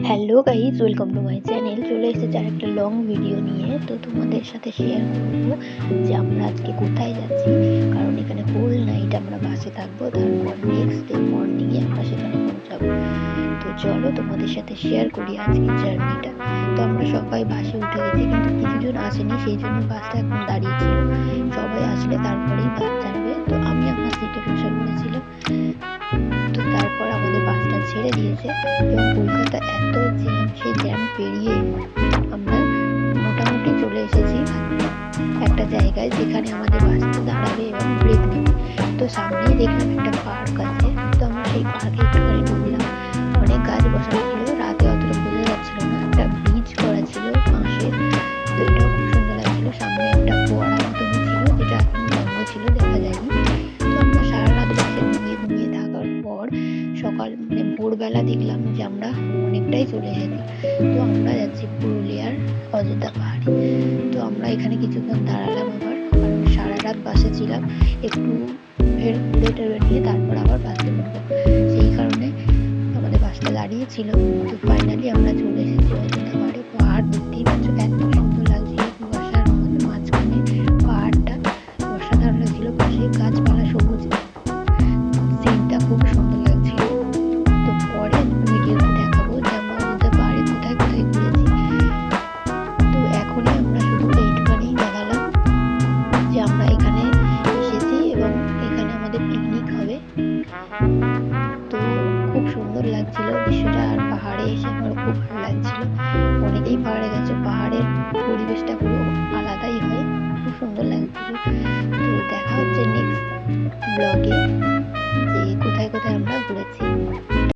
Hello guys, welcome to my channel. চলে এসেছে আর একটা লং ভিডিও নিয়ে। তো তোমাদের সাথে শেয়ার করবো যে আমরা আজকে কোথায় যাচ্ছি। কারণ এখানে হোল নাইট আমরা বাসে থাকবো, তারপর নেক্সট ডে মর্নিংয়ে আমরা সেখানে পৌঁছাবো। তো চলো তোমাদের সাথে শেয়ার করি আজকের জার্নিটা। তো আমরা সবাই বাসে উঠে গেছি, কিন্তু কিছুজন আসেনি, সেই জন্য বাসটা এখন দাঁড়িয়েছিল। সবাই আসলে তারপরেই বাস ছাড়বে। তো আমি আমার সিটে বসে পড়েছিলাম। তো তারপর আমাদের বাসটা ছেড়ে দিয়েছে এবং কলকাতা এত জ্যাম, সেই জ্যাম পেরিয়ে আমরা মোটামুটি চলে এসেছি একটা জায়গায় যেখানে আমাদের বাসটা দাঁড়াবে এবং ব্রেক নেবে। তো সামনেই দেখলাম একটা পার্ক আছে। তো আমরা সেই পার্কে একটুখানি ঢুকলাম। অনেক গাছ বসানো ছিল, রাতে অতটা বোঝা যাচ্ছিল না। একটা ব্রিজ করা ছিল বাঁশের, তো এটাও খুব সুন্দর লাগছিল। সামনে একটা ফোয়ারা মতনই ছিল, যেটা এখন বন্ধ ছিল, দেখা যায়নি। তো আমরা সারা রাত বাসে ঘুমিয়ে ঘুমিয়ে থাকার পর সকাল ভোরবেলা দেখলাম যে আমরা অনেকটাই চলে এসেছি। তো আমরা যাচ্ছি পুরুলিয়ার অযোধ্যা পাহাড়ে। তো আমরা এখানে কিছুক্ষণ দাঁড়ালাম আবার, কারণ সারা রাত বাসে ছিলাম, একটু ঘুরে টুরে নিয়ে তারপর আবার বাসে উঠবো। সেই কারণে আমাদের বাসটা দাঁড়িয়েছিল। তো ফাইনালি আমরা চলে এসেছি অযোধ্যা পাহাড়ে। পাহাড় দেখতেই পাচ্ছ, এত সুন্দর লাগছিল কুয়াশার মাঝখানে পাহাড়টা, অসাধারণ লাগছিল। পাশে গাছপালা সবুজ, সিনটা খুব সুন্দর লাগছিল। তো পরে ভিডিওতে দেখাবো যে আমরা অযোধ্যা পাহাড়ে কোথায় কোথায় ঘুরেছি। তো এখনই আমরা শুধু এইটুখানি দেখালাম যে আমরা এখানে এসেছি এবং এখানে আমাদের পিকনিক হবে। তো খুব সুন্দর লাগছিল দৃশ্যটা, আর পাহাড়ে এসে আমার খুব ভালো লাগছিল। অনেকেই পাহাড়ে গেছে, পাহাড়ের পরিবেশটা পুরো আলাদাই হয়, খুব সুন্দর লাগছিল। তো দেখা হচ্ছে নেক্সট ব্লগে যে কোথায় কোথায় আমরা ঘুরেছি।